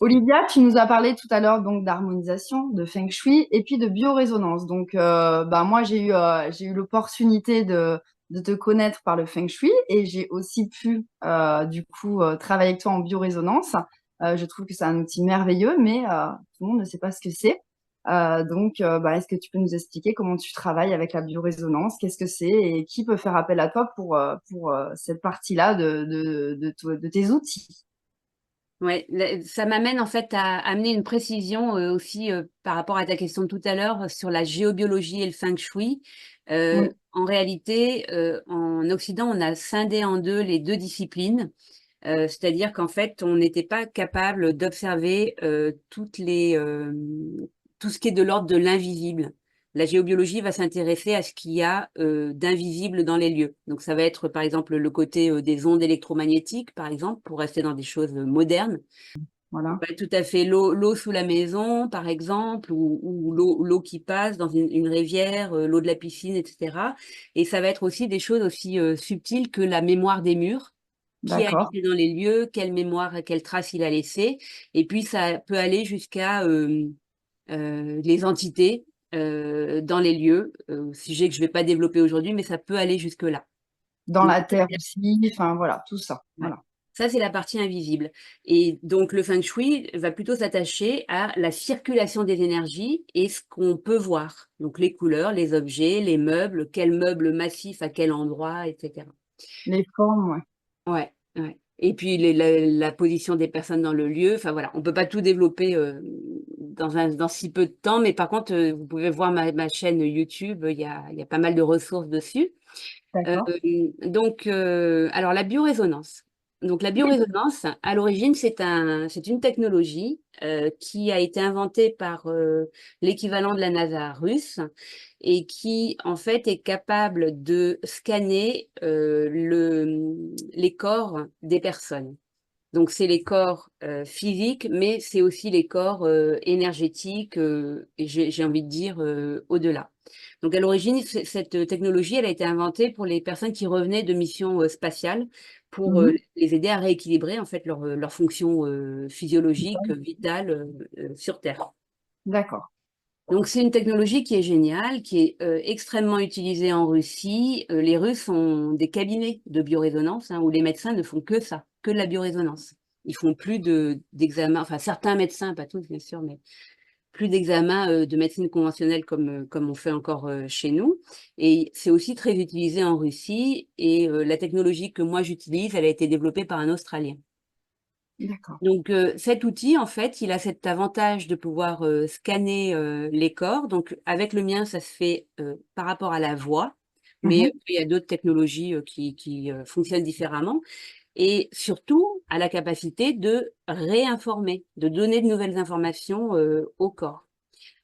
Olivia, tu nous as parlé tout à l'heure donc d'harmonisation, de feng shui et puis de biorésonance. Donc, moi, j'ai eu l'opportunité de te connaître par le feng shui et j'ai aussi pu, travailler avec toi en biorésonance. Je trouve que c'est un outil merveilleux, mais tout le monde ne sait pas ce que c'est. Est-ce que tu peux nous expliquer comment tu travailles avec la biorésonance? Qu'est-ce que c'est et qui peut faire appel à toi pour cette partie-là de tes outils? Ouais, ça m'amène en fait à amener une précision aussi par rapport à ta question de tout à l'heure sur la géobiologie et le feng shui. Oui, En réalité, en Occident, on a scindé en deux les deux disciplines. C'est-à-dire qu'en fait, on n'était pas capable d'observer tout ce qui est de l'ordre de l'invisible. La géobiologie va s'intéresser à ce qu'il y a d'invisible dans les lieux. Donc, ça va être, par exemple, le côté des ondes électromagnétiques, par exemple, pour rester dans des choses modernes. voilà. Ça va être tout à fait l'eau sous la maison, par exemple, ou l'eau qui passe dans une rivière, l'eau de la piscine, etc. Et ça va être aussi des choses aussi subtiles que la mémoire des murs, qui a D'accord. habité dans les lieux, quelle mémoire, quelle trace il a laissé. Et puis, ça peut aller jusqu'à les entités dans les lieux, sujet que je ne vais pas développer aujourd'hui, mais ça peut aller jusque-là. Dans Donc, la terre aussi, enfin voilà, tout ça. ouais. Voilà. Ça, c'est la partie invisible. Et donc, le feng shui va plutôt s'attacher à la circulation des énergies et ce qu'on peut voir. Donc, les couleurs, les objets, les meubles, quel meuble massif à quel endroit, etc. Les formes, ouais. Ouais, ouais. Et puis la position des personnes dans le lieu. Enfin voilà, on peut pas tout développer dans si peu de temps, mais par contre, vous pouvez voir ma chaîne YouTube, il y a pas mal de ressources dessus. D'accord. Alors la biorésonance. Donc la biorésonance, à l'origine, c'est une technologie qui a été inventée par l'équivalent de la NASA russe et qui en fait est capable de scanner les corps des personnes. Donc c'est les corps physiques, mais c'est aussi les corps énergétiques et j'ai envie de dire au-delà. Donc à l'origine, cette technologie, elle a été inventée pour les personnes qui revenaient de missions spatiales pour Mhm. les aider à rééquilibrer en fait leur fonction physiologique, vitale sur Terre. D'accord. Donc c'est une technologie qui est géniale, qui est extrêmement utilisée en Russie. Les Russes ont des cabinets de biorésonance où les médecins ne font que ça, que de la biorésonance. Ils font plus d'examens, enfin certains médecins, pas tous bien sûr, mais plus d'examens de médecine conventionnelle comme on fait encore chez nous. Et c'est aussi très utilisé en Russie. Et la technologie que moi j'utilise, elle a été développée par un Australien. D'accord. Donc cet outil, en fait, il a cet avantage de pouvoir scanner les corps. Donc avec le mien, ça se fait par rapport à la voix, mais Mhm. il y a d'autres technologies qui fonctionnent différemment. Et surtout, à la capacité de réinformer, de donner de nouvelles informations au corps.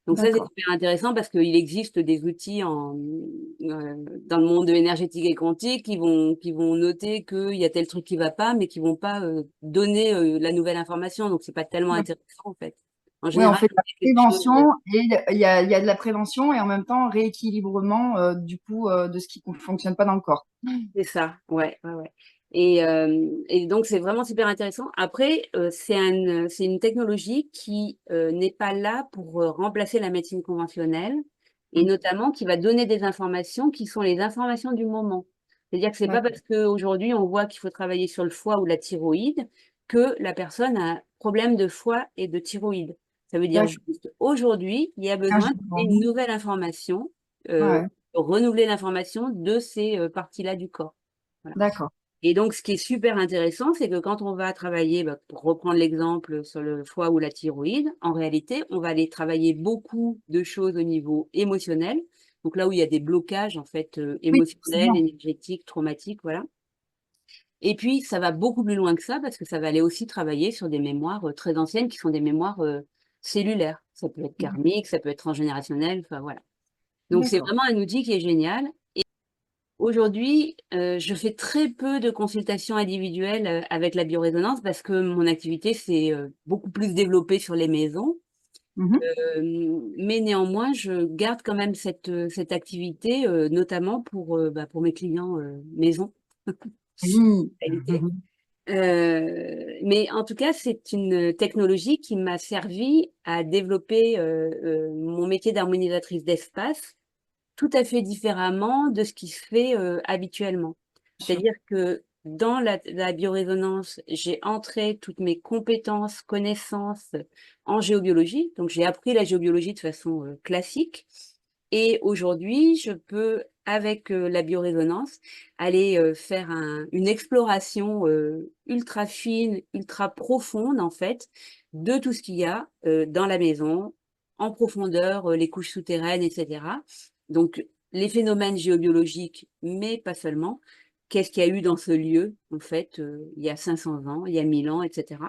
Donc ça, c'est D'accord. super intéressant parce qu'il existe des outils dans le monde énergétique et quantique qui vont noter qu'il y a tel truc qui va pas, mais qui vont pas donner la nouvelle information. Donc c'est pas tellement Ouais. intéressant en fait. En Oui, on général, fait de on la fait quelque chose. prévention et il y a de la prévention et en même temps rééquilibrement de ce qui ne fonctionne pas dans le corps. C'est ça, ouais, ouais, ouais. Et donc, c'est vraiment super intéressant. Après, c'est une technologie qui n'est pas là pour remplacer la médecine conventionnelle et Mhm. notamment qui va donner des informations qui sont les informations du moment. C'est-à-dire que c'est pas D'accord. parce qu'aujourd'hui, on voit qu'il faut travailler sur le foie ou la thyroïde que la personne a un problème de foie et de thyroïde. Ça veut dire D'accord. juste, aujourd'hui, il y a Un besoin giron. d'une nouvelle information euh, Ouais. renouveler l'information de ces parties-là du corps. Voilà. D'accord. Et donc, ce qui est super intéressant, c'est que quand on va travailler, pour reprendre l'exemple sur le foie ou la thyroïde, en réalité, on va aller travailler beaucoup de choses au niveau émotionnel. Donc là où il y a des blocages, en fait, Oui, émotionnels, forcément. énergétiques, traumatiques, voilà. Et puis, ça va beaucoup plus loin que ça parce que ça va aller aussi travailler sur des mémoires très anciennes qui sont des mémoires cellulaires. Ça peut être karmique, ça peut être transgénérationnel, enfin voilà. Donc, c'est D'accord. vraiment un outil qui est génial. Aujourd'hui, je fais très peu de consultations individuelles avec la biorésonance parce que mon activité s'est beaucoup plus développée sur les maisons. Mhm. Mais néanmoins, je garde quand même cette activité, notamment pour mes clients maison. Oui. Réalité. Mais en tout cas, c'est une technologie qui m'a servi à développer mon métier d'harmonisatrice d'espace tout à fait différemment de ce qui se fait habituellement. Sûr. C'est-à-dire que dans la biorésonance, j'ai entré toutes mes compétences, connaissances en géobiologie. Donc, j'ai appris la géobiologie de façon classique. Et aujourd'hui, je peux, avec la biorésonance, aller faire une exploration ultra fine, ultra profonde, en fait, de tout ce qu'il y a dans la maison, en profondeur, les couches souterraines, etc. Donc, les phénomènes géobiologiques, mais pas seulement. Qu'est-ce qu'il y a eu dans ce lieu, en fait, il y a 500 ans, il y a 1000 ans, etc.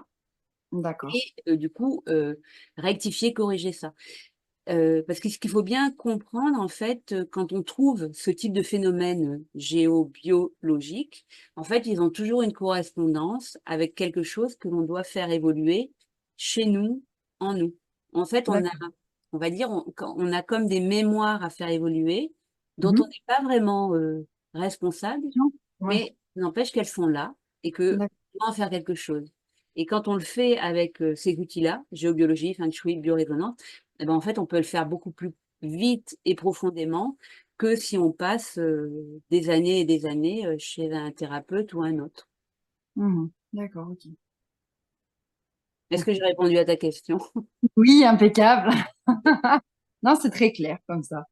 D'accord. Et du coup, rectifier, corriger ça. Parce que ce qu'il faut bien comprendre, en fait, quand on trouve ce type de phénomène géobiologique, en fait, ils ont toujours une correspondance avec quelque chose que l'on doit faire évoluer chez nous, en nous. En fait, D'accord. on va dire, on a comme des mémoires à faire évoluer, dont on Mhm. n'est pas vraiment responsable, Non. Ouais. mais n'empêche qu'elles sont là et que D'accord. on doit en faire quelque chose. Et quand on le fait avec ces outils-là, géobiologie, feng shui, biorésonance, eh ben, en fait, on peut le faire beaucoup plus vite et profondément que si on passe des années et des années chez un thérapeute ou un autre. Mhm. D'accord, ok. Est-ce Ok. que j'ai répondu à ta question? Oui, impeccable. Non, c'est très clair comme ça.